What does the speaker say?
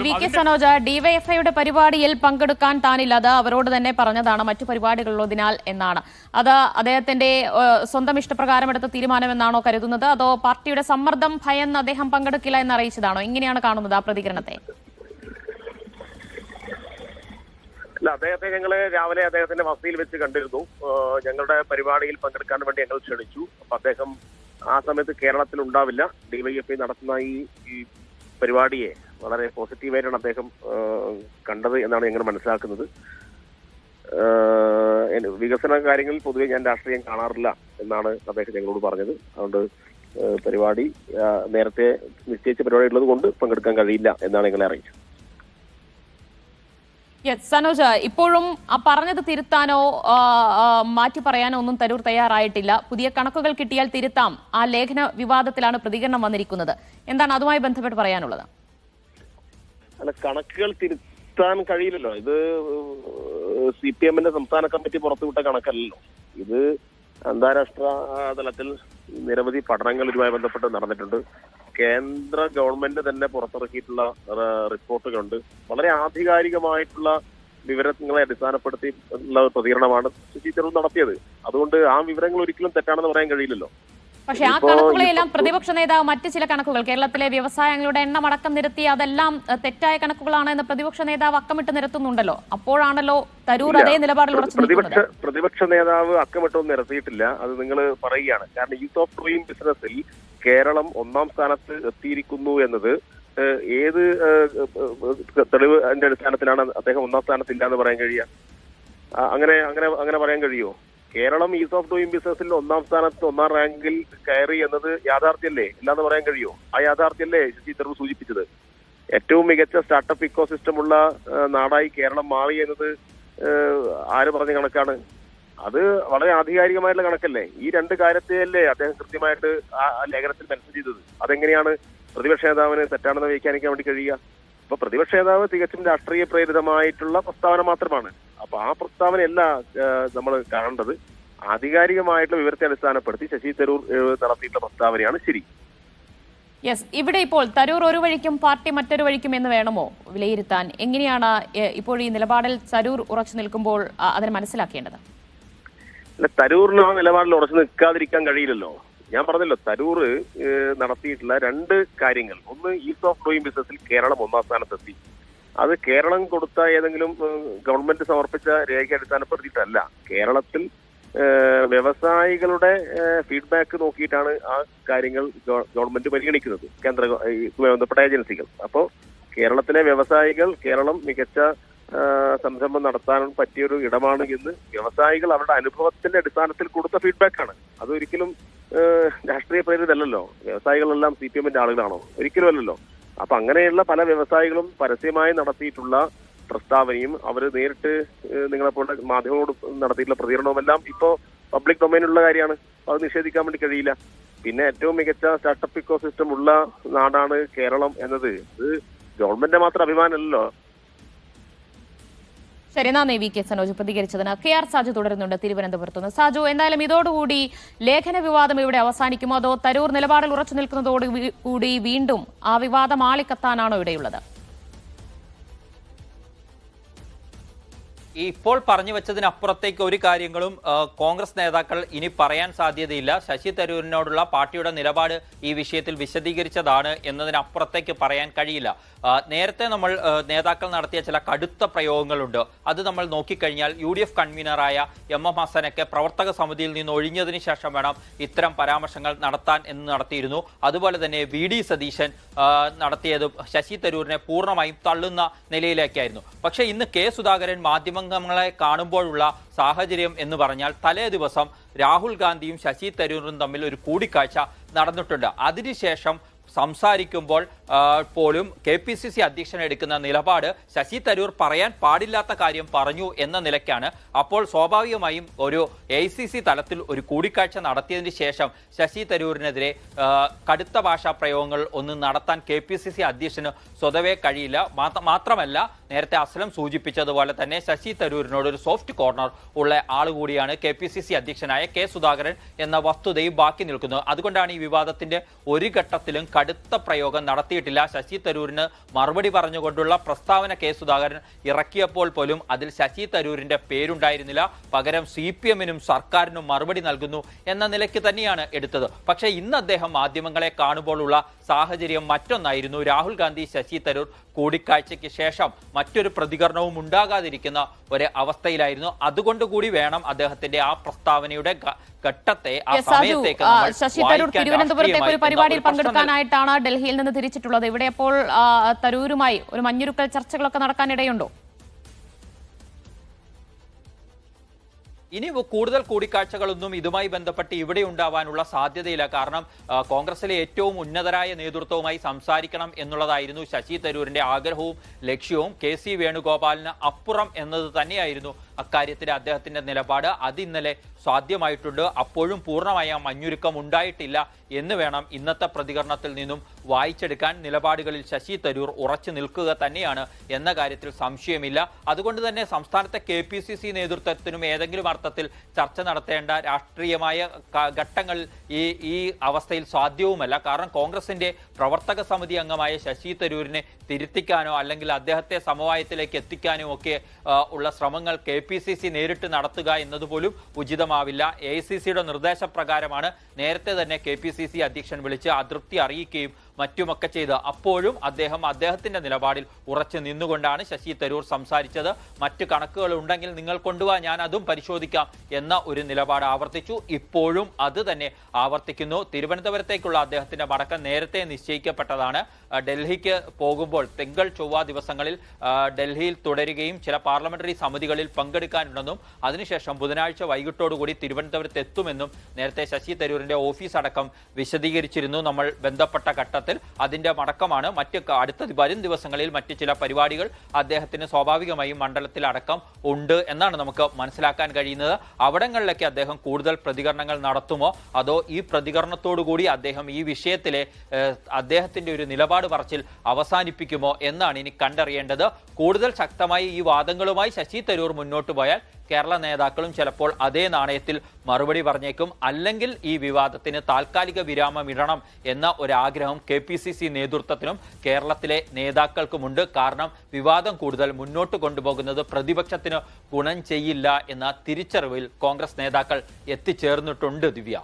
V K സനോജ, ഡിവൈഎഫ്ഐയുടെ പരിപാടിയിൽ പങ്കെടുക്കാൻ താനില്ലത് അവരോട് തന്നെ പറഞ്ഞതാണ്, മറ്റു പരിപാടികളുള്ളതിനാൽ എന്നാണ്. അത് അദ്ദേഹത്തിന്റെ സ്വന്തം ഇഷ്ടപ്രകാരം എടുത്ത തീരുമാനമെന്നാണോ കരുതുന്നത്, അതോ പാർട്ടിയുടെ സമ്മർദ്ദം ഭയന്ന് അദ്ദേഹം പങ്കെടുക്കില്ല എന്ന് അറിയിച്ചതാണോ? എങ്ങനെയാണ് കാണുന്നത് ആ പ്രതികരണത്തെ? അല്ല, അദ്ദേഹത്തെ ഞങ്ങള് രാവിലെ അദ്ദേഹത്തിന്റെ വസതിയിൽ വെച്ച് കണ്ടിരുന്നു. ഞങ്ങളുടെ പരിപാടിയിൽ പങ്കെടുക്കാൻ വേണ്ടി ഞങ്ങൾ ക്ഷണിച്ചു. അപ്പൊ അദ്ദേഹം ആ സമയത്ത് കേരളത്തിൽ ഉണ്ടാവില്ല. ഡിവൈഎഫ്ഐ നടത്തുന്ന ഈ പരിപാടിയെ വളരെ പോസിറ്റീവായിട്ടാണ് അദ്ദേഹം കണ്ടത് എന്നാണ് ഞങ്ങൾ മനസ്സിലാക്കുന്നത്. വികസന കാര്യങ്ങളിൽ പൊതുവെ ഞാൻ രാഷ്ട്രീയം കാണാറില്ല എന്നാണ് അദ്ദേഹം ഞങ്ങളോട് പറഞ്ഞത്. അതുകൊണ്ട് പരിപാടി നേരത്തെ നിശ്ചയിച്ച പരിപാടി ഉള്ളത് കൊണ്ട് പങ്കെടുക്കാൻ കഴിയില്ല എന്നാണ് ഞങ്ങളെ അറിയിച്ചത്. സനോജ, ഇപ്പോഴും ആ പറഞ്ഞത് തിരുത്താനോ മാറ്റി പറയാനോ ഒന്നും തരൂർ തയ്യാറായിട്ടില്ല. പുതിയ കണക്കുകൾ കിട്ടിയാൽ തിരുത്താം. ആ ലേഖന വിവാദത്തിലാണ് പ്രതികരണം വന്നിരിക്കുന്നത്. എന്താണ് അതുമായി ബന്ധപ്പെട്ട് പറയാനുള്ളത്? അല്ല, കണക്കുകൾ തിരുത്താൻ കഴിയില്ലല്ലോ. ഇത് CPM-ന്റെ സംസ്ഥാന കമ്മിറ്റി പുറത്തുവിട്ട കണക്കല്ലല്ലോ. ഇത് അന്താരാഷ്ട്ര തലത്തിൽ നിരവധി പഠനങ്ങൾ ഇതുമായി ബന്ധപ്പെട്ട് നടന്നിട്ടുണ്ട്. കേന്ദ്ര ഗവൺമെന്റ് തന്നെ പുറത്തിറക്കിയിട്ടുള്ള റിപ്പോർട്ടുകളുണ്ട്. വളരെ ആധികാരികമായിട്ടുള്ള വിവരങ്ങളെ അടിസ്ഥാനപ്പെടുത്തി ഉള്ള പ്രതികരണമാണ് ശശി തരൂർ നടത്തിയത്. അതുകൊണ്ട് ആ വിവരങ്ങൾ ഒരിക്കലും തെറ്റാണെന്ന് പറയാൻ കഴിയില്ലല്ലോ. പക്ഷെ ആ കണക്കുകളെല്ലാം പ്രതിപക്ഷ നേതാവ് മറ്റ് ചില കണക്കുകൾ, കേരളത്തിലെ വ്യവസായങ്ങളുടെ എണ്ണം അടക്കം നിരത്തി അതെല്ലാം തെറ്റായ കണക്കുകളാണ് എന്ന് പ്രതിപക്ഷ നേതാവ് അക്കമിട്ട് നിരത്തുന്നുണ്ടല്ലോ. അപ്പോഴാണല്ലോ തരൂർ അതേ നിലപാടിൽ ഉറച്ചു നിൽക്കുന്നത്. പ്രതിപക്ഷ നേതാവ് അക്കമിട്ടൊന്നും നിരത്തിയിട്ടില്ല. അത് നിങ്ങൾ പറയുകയാണ്. കാരണം ഈസ് ഓഫ് ഡൂയിങ് ബിസിനസിൽ കേരളം 1-ാം സ്ഥാനത്ത് എത്തിയിരിക്കുന്നു എന്നത് ഏത് തെളിവ് അതിന്റെ അടിസ്ഥാനത്തിലാണ് അദ്ദേഹം 1-ാം സ്ഥാനത്തില്ല എന്ന് പറയാൻ കഴിയുക? അങ്ങനെ പറയാൻ കഴിയുമോ? കേരളം ഈസ് ഓഫ് ഡൂയിങ് ബിസിനസിൽ 1-ാം സ്ഥാനത്ത് 1-ാം റാങ്കിൽ കയറി എന്നത് യാഥാർത്ഥ്യമല്ലേ? ഇല്ലാന്ന് പറയാൻ കഴിയുമോ? ആ യാഥാർത്ഥ്യമല്ലേ ശശി തരൂർ സൂചിപ്പിച്ചത്? ഏറ്റവും മികച്ച സ്റ്റാർട്ടപ്പ് ഇക്കോസിസ്റ്റം ഉള്ള നാടായി കേരളം മാറി എന്നത് ആര് പറഞ്ഞ കണക്കാണ്? അത് വളരെ ആധികാരികമായിട്ടുള്ള കണക്കല്ലേ? ഈ രണ്ട് കാര്യത്തെയല്ലേ അദ്ദേഹം കൃത്യമായിട്ട് ആ ലേഖനത്തിൽ മെൻഷൻ ചെയ്തത്. അതെങ്ങനെയാണ് പ്രതിപക്ഷ നേതാവിന് തെറ്റാണെന്ന് വ്യാഖ്യാനിക്കാൻ വേണ്ടി കഴിയുക? അപ്പൊ പ്രതിപക്ഷ നേതാവ് തികച്ചും രാഷ്ട്രീയ പ്രേരിതമായിട്ടുള്ള പ്രസ്താവന മാത്രമാണ്. അപ്പൊ ആ പ്രസ്താവനയല്ല നമ്മൾ കാണേണ്ടത്. ആധികാരികമായിട്ടുള്ള വിവരത്തെ അടിസ്ഥാനപ്പെടുത്തി ശശി തരൂർ നടത്തിയിട്ടുള്ള പ്രസ്താവനയാണ് ശരി. ഇവിടെ ഇപ്പോൾ തരൂർ ഒരു വഴിക്കും പാർട്ടി മറ്റൊരു വഴിക്കും എന്ന് വേണമോ വിലയിരുത്താൻ? എങ്ങനെയാണ് ഇപ്പോൾ ഈ നിലപാടിൽ തരൂർ ഉറച്ചു നിൽക്കുമ്പോൾ അതിനെ മനസ്സിലാക്കേണ്ടത്? അല്ല, തരൂറിന് ആ നിലപാടിൽ ഉറച്ചു നിൽക്കാതിരിക്കാൻ കഴിയില്ലല്ലോ. ഞാൻ പറഞ്ഞല്ലോ, തരൂർ നടത്തിയിട്ടുള്ള രണ്ട് കാര്യങ്ങൾ. ഒന്ന്, ഈസ് ഓഫ് ഡൂയിങ് ബിസിനസിൽ കേരളം 1-ാം സ്ഥാനത്തെത്തി. അത് കേരളം കൊടുത്ത ഏതെങ്കിലും ഗവൺമെന്റ് സമർപ്പിച്ച രേഖ അടിസ്ഥാനപ്പെടുത്തിയിട്ടല്ല. കേരളത്തിൽ വ്യവസായികളുടെ ഫീഡ്ബാക്ക് നോക്കിയിട്ടാണ് ആ കാര്യങ്ങൾ ഗവൺമെന്റ് പരിഗണിക്കുന്നത്, ഇതുമായി ബന്ധപ്പെട്ട ഏജൻസികൾ. അപ്പോൾ കേരളത്തിലെ വ്യവസായികൾ കേരളം മികച്ച സംരംഭം നടത്താൻ പറ്റിയൊരു ഇടമാണ് എന്ന് വ്യവസായികൾ അവരുടെ അനുഭവത്തിന്റെ അടിസ്ഥാനത്തിൽ കൊടുത്ത ഫീഡ്ബാക്കാണ്. അതൊരിക്കലും രാഷ്ട്രീയ പ്രേരിതല്ലല്ലോ. വ്യവസായികളെല്ലാം CPM-ന്റെ ആളുകളാണോ? ഒരിക്കലും അല്ലല്ലോ. അപ്പൊ അങ്ങനെയുള്ള പല വ്യവസായികളും പരസ്യമായി നടത്തിയിട്ടുള്ള പ്രസ്താവനയും അവര് നേരിട്ട് നിങ്ങളെപ്പോലെ മാധ്യമങ്ങളോട് നടത്തിയിട്ടുള്ള പ്രതികരണവുമെല്ലാം ഇപ്പോ പബ്ലിക് ഡൊമൈനിലുള്ള കാര്യമാണ്. അത് നിഷേധിക്കാൻ വേണ്ടി കഴിയില്ല. പിന്നെ ഏറ്റവും മികച്ച സ്റ്റാർട്ടപ്പ് ഇക്കോസിസ്റ്റം ഉള്ള നാടാണ് കേരളം എന്നത് ഇത് ഗവൺമെന്റിന്റെ മാത്രം അഭിമാനമല്ലല്ലോ. ശരി, നന്ദി വി കെ സനോജ് പ്രതികരിച്ചതിന്. KR സാജു തുടരുന്നുണ്ട് തിരുവനന്തപുരത്തുനിന്ന്. സാജു, എന്തായാലും ഇതോടുകൂടി ലേഖന വിവാദം ഇവിടെ അവസാനിക്കുമോ, അതോ തരൂർ നിലപാടിൽ ഉറച്ചു നിൽക്കുന്നതോടുകൂടി വീണ്ടും ആ വിവാദം ആളിക്കത്താനാണോ ഇവിടെയുള്ളത്? ഇപ്പോൾ പറഞ്ഞു വെച്ചതിനപ്പുറത്തേക്ക് ഒരു കാര്യങ്ങളും കോൺഗ്രസ് നേതാക്കൾ ഇനി പറയാൻ സാധ്യതയില്ല. ശശി തരൂരിനോടുള്ള പാർട്ടിയുടെ നിലപാട് ഈ വിഷയത്തിൽ വിശദീകരിച്ചതാണ് എന്നതിനപ്പുറത്തേക്ക് പറയാൻ കഴിയില്ല. നേരത്തെ നമ്മൾ നേതാക്കൾ നടത്തിയ ചില കടുത്ത പ്രയോഗങ്ങളുണ്ട്. അത് നമ്മൾ നോക്കിക്കഴിഞ്ഞാൽ UDF കൺവീനറായ MM ഹസനൊക്കെ പ്രവർത്തക സമിതിയിൽ നിന്ന് ഒഴിഞ്ഞതിന് ശേഷം വേണം ഇത്തരം പരാമർശങ്ങൾ നടത്താൻ എന്ന് നടത്തിയിരുന്നു. അതുപോലെ തന്നെ VD സതീശൻ നടത്തിയതും ശശി തരൂരിനെ പൂർണ്ണമായും തള്ളുന്ന നിലയിലേക്കായിരുന്നു. പക്ഷേ ഇന്ന് K സുധാകരൻ മാധ്യമങ്ങളെ കാണുമ്പോഴുള്ള സാഹചര്യം എന്ന് പറഞ്ഞാൽ തലേ ദിവസം രാഹുൽ ഗാന്ധിയും ശശി തരൂരും തമ്മിൽ ഒരു കൂടിക്കാഴ്ച നടന്നിട്ടുണ്ട്. അതിനുശേഷം സംസാരിക്കുമ്പോൾ പോലും KPCC അധ്യക്ഷൻ എടുക്കുന്ന നിലപാട് ശശി തരൂർ പറയാൻ പാടില്ലാത്ത കാര്യം പറഞ്ഞു എന്ന നിലയ്ക്കാണ്. അപ്പോൾ സ്വാഭാവികമായും ഒരു AICC തലത്തിൽ ഒരു കൂടിക്കാഴ്ച നടത്തിയതിന് ശേഷം ശശി തരൂരിനെതിരെ കടുത്ത ഭാഷാ പ്രയോഗങ്ങൾ ഒന്നും നടത്താൻ KPCC അധ്യക്ഷന് സ്വതവേ കഴിയില്ല. മാത്രമല്ല നേരത്തെ അസ്ലം സൂചിപ്പിച്ചതുപോലെ തന്നെ ശശി തരൂരിനോട് ഒരു സോഫ്റ്റ് കോർണർ ഉള്ള ആൾ കൂടിയാണ് KPCC അധ്യക്ഷനായ K സുധാകരൻ എന്ന വസ്തുതയും ബാക്കി നിൽക്കുന്നത്. അതുകൊണ്ടാണ് ഈ വിവാദത്തിന്റെ ഒരു ഘട്ടത്തിലും കടുത്ത പ്രയോഗം നടത്തിയിട്ടില്ല. ശശി തരൂരിന് മറുപടി പറഞ്ഞുകൊണ്ടുള്ള പ്രസ്താവന K സുധാകരൻ ഇറക്കിയപ്പോൾ പോലും അതിൽ ശശി തരൂരിന്റെ പേരുണ്ടായിരുന്നില്ല. പകരം CPM-നും സർക്കാരിനും മറുപടി നൽകുന്നു എന്ന നിലയ്ക്ക് തന്നെയാണ് എടുത്തത്. പക്ഷേ ഇന്ന് അദ്ദേഹം മാധ്യമങ്ങളെ കാണുമ്പോഴുള്ള സാഹചര്യം മറ്റൊന്നായിരുന്നു. രാഹുൽ ഗാന്ധി ശശി തരൂർ കൂടിക്കാഴ്ചയ്ക്ക് ശേഷം മറ്റൊരു പ്രതികരണവും ഉണ്ടാകാതിരിക്കുന്ന ഒരു അവസ്ഥയിലായിരുന്നു. അതുകൊണ്ടുകൂടി വേണം അദ്ദേഹത്തിന്റെ ആ പ്രസ്താവനയുടെ ഘട്ടത്തെ ആ സമയത്തേക്ക് ശശി തരൂർ തിരുവനന്തപുരത്തേക്ക് ഒരു പരിപാടിയിൽ പങ്കെടുക്കാനായിട്ടാണ് ഡൽഹിയിൽ നിന്ന് തിരിച്ചിട്ടുള്ളത്. ഇവിടെ അപ്പോൾ തരൂരുമായി ഒരു മഞ്ഞുരുക്കൽ ചർച്ചകളൊക്കെ നടക്കാനിടയുണ്ടോ? ഇനി കൂടുതൽ കൂടിക്കാഴ്ചകളൊന്നും ഇതുമായി ബന്ധപ്പെട്ട് ഇവിടെ ഉണ്ടാവാനുള്ള സാധ്യതയില്ല. കാരണം കോൺഗ്രസിലെ ഏറ്റവും ഉന്നതരായ നേതൃത്വവുമായി സംസാരിക്കണം എന്നുള്ളതായിരുന്നു ശശി തരൂരിന്റെ ആഗ്രഹവും ലക്ഷ്യവും. KC വേണുഗോപാലിന് അപ്പുറം എന്നത് തന്നെയായിരുന്നു അക്കാര്യത്തിൽ അദ്ദേഹത്തിന്റെ നിലപാട്. അത് ഇന്നലെ സാധ്യമായിട്ടുണ്ട്. അപ്പോഴും പൂർണ്ണമായ മഞ്ഞുരുക്കം ഉണ്ടായിട്ടില്ല എന്ന് വേണം ഇന്നത്തെ പ്രതികരണത്തിൽ നിന്നും വായിച്ചെടുക്കാൻ. നിലപാടുകളിൽ ശശി തരൂർ ഉറച്ചു നിൽക്കുക തന്നെയാണ് എന്ന കാര്യത്തിൽ സംശയമില്ല. അതുകൊണ്ട് തന്നെ സംസ്ഥാനത്തെ KPCC നേതൃത്വത്തിനും ഏതെങ്കിലും അർത്ഥത്തിൽ ചർച്ച നടത്തേണ്ട രാഷ്ട്രീയമായ ഘട്ടങ്ങൾ ഈ അവസ്ഥയിൽ സാധ്യവുമല്ല. കാരണം കോൺഗ്രസിന്റെ പ്രവർത്തക സമിതി അംഗമായ ശശി തരൂരിനെ തിരുത്തിക്കാനോ അല്ലെങ്കിൽ അദ്ദേഹത്തെ സമവായത്തിലേക്ക് എത്തിക്കാനോ ഒക്കെ ഉള്ള ശ്രമങ്ങൾ KPCC നേരിട്ട് നടത്തുക എന്നതുപോലും ഉചിതമാവില്ല. AICCയുടെ നിർദ്ദേശപ്രകാരമാണ് നേരത്തെ തന്നെ KPCC അധ്യക്ഷൻ വിളിച്ച് അതൃപ്തി അറിയിക്കുകയും മറ്റുമൊക്കെ ചെയ്ത് അപ്പോഴും അദ്ദേഹത്തിന്റെ നിലപാടിൽ ഉറച്ചു നിന്നുകൊണ്ടാണ് ശശി തരൂർ സംസാരിച്ചത്. മറ്റു കണക്കുകൾ ഉണ്ടെങ്കിൽ നിങ്ങൾ കൊണ്ടുപോവാ, ഞാൻ അതും പരിശോധിക്കാം എന്ന ഒരു നിലപാട് ആവർത്തിച്ചു. ഇപ്പോഴും അത് തന്നെ ആവർത്തിക്കുന്നു. തിരുവനന്തപുരത്തേക്കുള്ള അദ്ദേഹത്തിന്റെ മടക്കം നേരത്തെ നിശ്ചയിക്കപ്പെട്ടതാണ്. ഡൽഹിക്ക് പോകുമ്പോൾ തിങ്കൾ ചൊവ്വ ദിവസങ്ങളിൽ ഡൽഹിയിൽ തുടരുകയും ചില പാർലമെന്ററി സമിതികളിൽ പങ്കെടുക്കാനുണ്ടെന്നും അതിനുശേഷം ബുധനാഴ്ച വൈകിട്ടോടുകൂടി തിരുവനന്തപുരത്ത് എത്തുമെന്നും നേരത്തെ ശശി തരൂരിന്റെ ഓഫീസ് അടക്കം വിശദീകരിച്ചിരുന്നു നമ്മൾ ബന്ധപ്പെട്ട ഘട്ടത്തിൽ. അതിന്റെ മടക്കമാണ്. അടുത്ത വരും ദിവസങ്ങളിൽ മറ്റ് ചില പരിപാടികൾ അദ്ദേഹത്തിന് സ്വാഭാവികമായും മണ്ഡലത്തിൽ അടക്കം ഉണ്ട് എന്നാണ് നമുക്ക് മനസ്സിലാക്കാൻ കഴിയുന്നത്. അവിടങ്ങളിലൊക്കെ അദ്ദേഹം കൂടുതൽ പ്രതികരണങ്ങൾ നടത്തുമോ അതോ ഈ പ്രതികരണത്തോടുകൂടി അദ്ദേഹം ഈ വിഷയത്തിലെ അദ്ദേഹത്തിന്റെ ഒരു നിലപാട് പറച്ചിൽ അവസാനിപ്പിക്കുമോ എന്നാണ് ഇനി കണ്ടറിയേണ്ടത്. കൂടുതൽ ശക്തമായി ഈ വാദങ്ങളുമായി ശശി തരൂർ മുന്നോട്ട് പോയാൽ കേരള നേതാക്കളും ചിലപ്പോൾ അതേ നാണയത്തിൽ മറുപടി പറഞ്ഞേക്കും. അല്ലെങ്കിൽ ഈ വിവാദത്തിന് താൽക്കാലിക വിരാമം ഇടണം എന്ന ഒരാഗ്രഹം KPCC നേതൃത്വത്തിനും കേരളത്തിലെ നേതാക്കൾക്കുമുണ്ട്. കാരണം വിവാദം കൂടുതൽ മുന്നോട്ട് കൊണ്ടുപോകുന്നത് പ്രതിപക്ഷത്തിന് ഗുണം ചെയ്യില്ല എന്ന തിരിച്ചറിവിൽ കോൺഗ്രസ് നേതാക്കൾ എത്തിച്ചേർന്നിട്ടുണ്ട്. ദിവ്യ.